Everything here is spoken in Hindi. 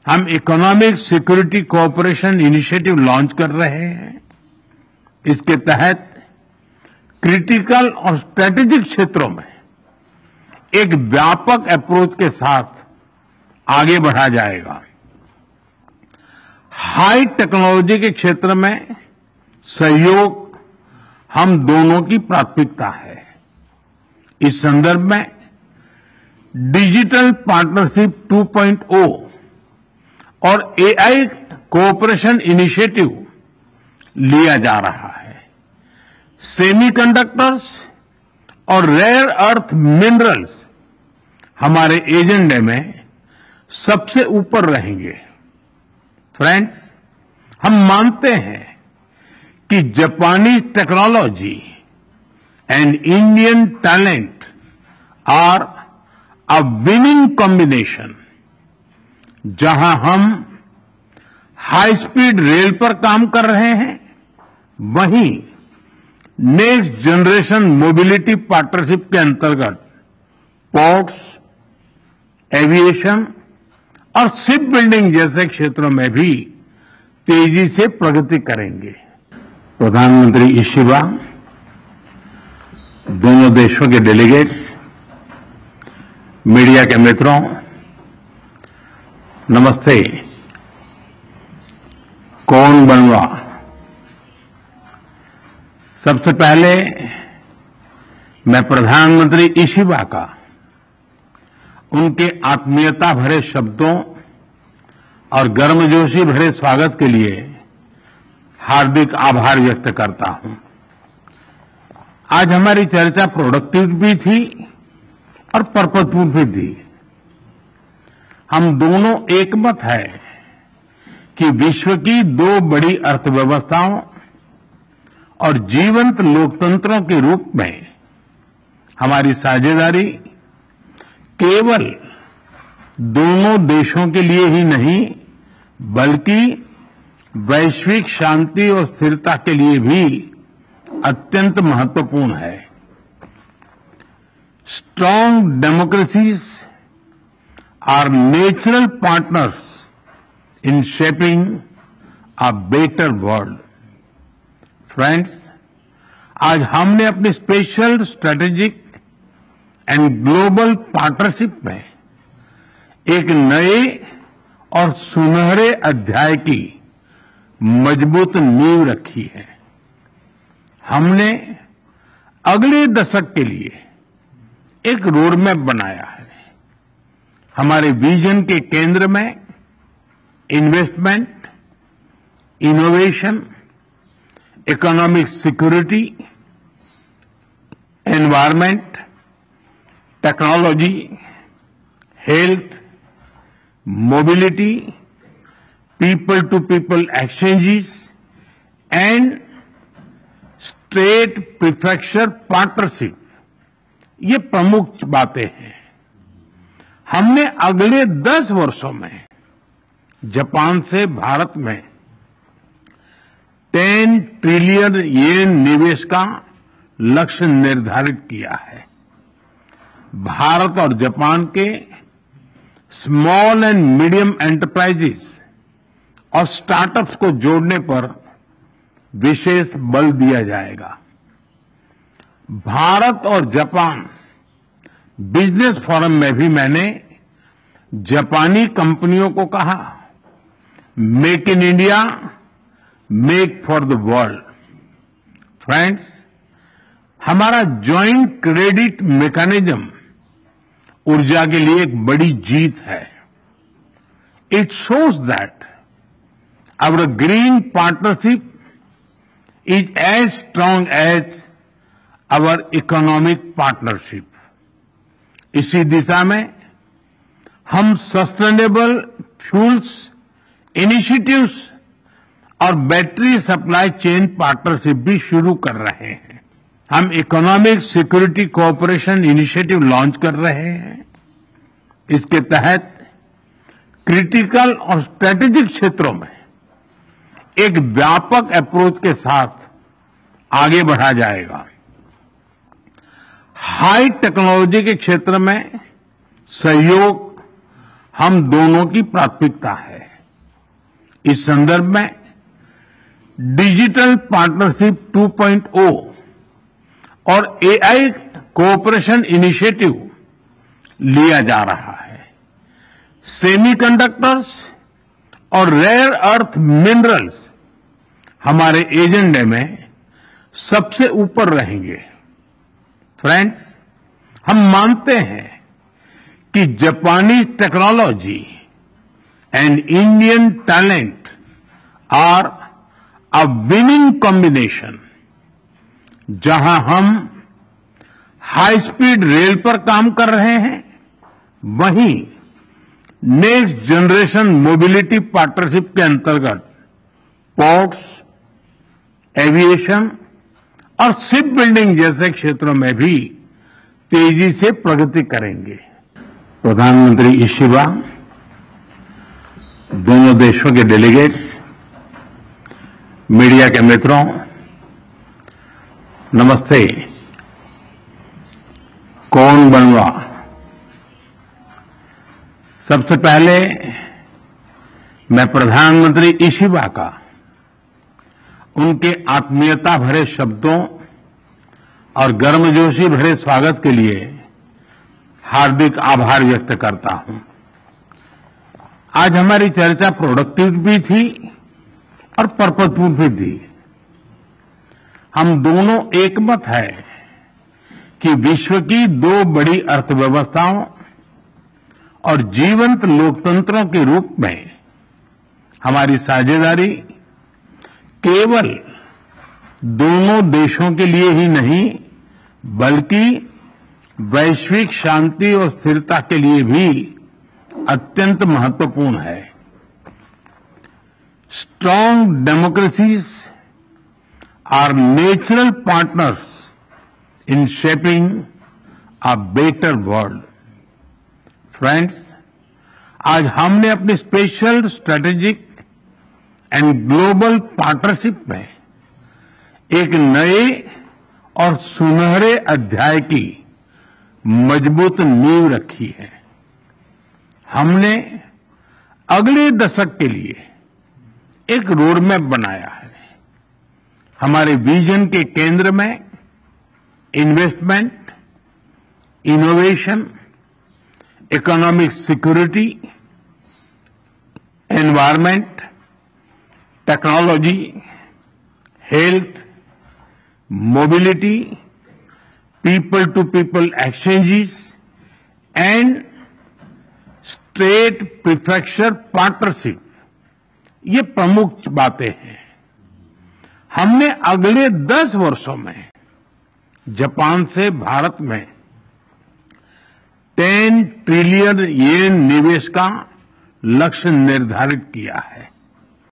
हम economic security cooperation initiative launch कर रहे हैं। इसके तहत क्रिटिकल और स्ट्रेटेजिक क्षेत्रों में एक व्यापक अप्रोच के साथ आगे बढ़ा जाएगा। हाई टेक्नोलॉजी के क्षेत्र में सहयोग हम दोनों की प्राथमिकता है। इस संदर्भ में डिजिटल पार्टनरशिप 2.0 और एआई कोऑपरेशन इनिशिएटिव लिया जा रहा है। सेमीकंडक्टर्स और रेयर अर्थ मिनरल्स हमारे एजेंडे में सबसे ऊपर रहेंगे। फ्रेंड्स, हम मानते हैं कि जापानी technology and Indian talent are a winning combination. जहां हम हाई स्पीड रेल पर काम कर रहे हैं, वहीं नेक्स्ट जनरेशन मोबिलिटी पार्टनरशिप के अंतर्गत पोर्ट्स, एविएशन और शिप बिल्डिंग जैसे क्षेत्रों में भी तेजी से प्रगति करेंगे। प्रधानमंत्री इशिबा, दोनों देशों के डेलीगेट्स, मीडिया के मित्रों, नमस्ते। कौन बनवा? सबसे पहले मैं प्रधानमंत्री इशिबा का उनके आत्मीयता भरे शब्दों और गर्मजोशी भरे स्वागत के लिए हार्दिक आभार व्यक्त करता हूं। आज हमारी चर्चा प्रोडक्टिव भी थी और पर्पजफुल भी थी। हम दोनों एकमत है कि विश्व की दो बड़ी अर्थव्यवस्थाओं और जीवंत लोकतंत्रों के रूप में हमारी साझेदारी केवल दोनों देशों के लिए ही नहीं, बल्कि वैश्विक शांति और स्थिरता के लिए भी अत्यंत महत्वपूर्ण है। Strong democracies are natural partners in shaping a better world. Friends, आज हमने अपने special strategic and global partnership में एक नए और सुनहरे अध्याय की मजबूत नींव रखी है। हमने अगले दशक के लिए एक रोड मैप बनाया है। हमारे विजन के केंद्र में investment, innovation, economic security, environment, technology, health, mobility, people to people exchanges and state prefecture partnership, ये प्रमुख बातें हैं। हमने अगले 10 वर्षों में जापान से भारत में 10 ट्रिलियन येन निवेश का लक्ष्य निर्धारित किया है। भारत और जापान के स्मॉल एंड मीडियम एंटरप्राइजेस और स्टार्टअप्स को जोड़ने पर विशेष बल दिया जाएगा। भारत और जापान बिजनेस फोरम में भी मैंने जापानी कंपनियों को कहा, make in India, make for the world. Friends, हमारा ज्वाइंट क्रेडिट मैकेनिज्म ऊर्जा के लिए एक बड़ी जीत है। It shows that our green partnership is as strong as our economic partnership. इसी दिशा में हम सस्टेनेबल फ्यूल्स इनिशिएटिव्स और बैटरी सप्लाई चेन पार्टनरशिप भी शुरू कर रहे हैं। हम economic security cooperation initiative launch कर रहे हैं। इसके तहत क्रिटिकल और स्ट्रेटेजिक क्षेत्रों में एक व्यापक अप्रोच के साथ आगे बढ़ा जाएगा। हाई टेक्नोलॉजी के क्षेत्र में सहयोग हम दोनों की प्राथमिकता है। इस संदर्भ में डिजिटल पार्टनरशिप 2.0 और एआई कोऑपरेशन इनिशिएटिव लिया जा रहा है। सेमीकंडक्टर्स और रेयर अर्थ मिनरल्स हमारे एजेंडे में सबसे ऊपर रहेंगे। फ्रेंड्स, हम मानते हैं कि जापानी technology and Indian talent are a winning combination. जहां हम हाई स्पीड रेल पर काम कर रहे हैं, वहीं नेक्स्ट जनरेशन मोबिलिटी पार्टनरशिप के अंतर्गत पोर्ट्स, एविएशन और शिप बिल्डिंग जैसे क्षेत्रों में भी तेजी से प्रगति करेंगे। प्रधानमंत्री इशिबा, दोनों देशों के डेलीगेट्स, मीडिया के मित्रों, नमस्ते। कौन बनवा? सबसे पहले मैं प्रधानमंत्री इशिबा का उनके आत्मीयता भरे शब्दों और गर्मजोशी भरे स्वागत के लिए हार्दिक आभार व्यक्त करता हूं। आज हमारी चर्चा प्रोडक्टिव भी थी और पर्पजफुल भी थी। हम दोनों एकमत है कि विश्व की दो बड़ी अर्थव्यवस्थाओं और जीवंत लोकतंत्रों के रूप में हमारी साझेदारी केवल दोनों देशों के लिए ही नहीं, बल्कि वैश्विक शांति और स्थिरता के लिए भी अत्यंत महत्वपूर्ण है। Strong democracies are natural partners in shaping a better world. Friends, आज हमने अपनी special strategic and global partnership में एक नए और सुनहरे अध्याय की मजबूत नींव रखी है। हमने अगले दशक के लिए एक रोडमैप बनाया है। हमारे विजन के केंद्र में investment, innovation, economic security, environment, technology, health, mobility, people to people exchanges and state prefecture partnership, ये प्रमुख बातें हैं। हमने अगले 10 वर्षों में जापान से भारत में 10 ट्रिलियन येन निवेश का लक्ष्य निर्धारित किया है।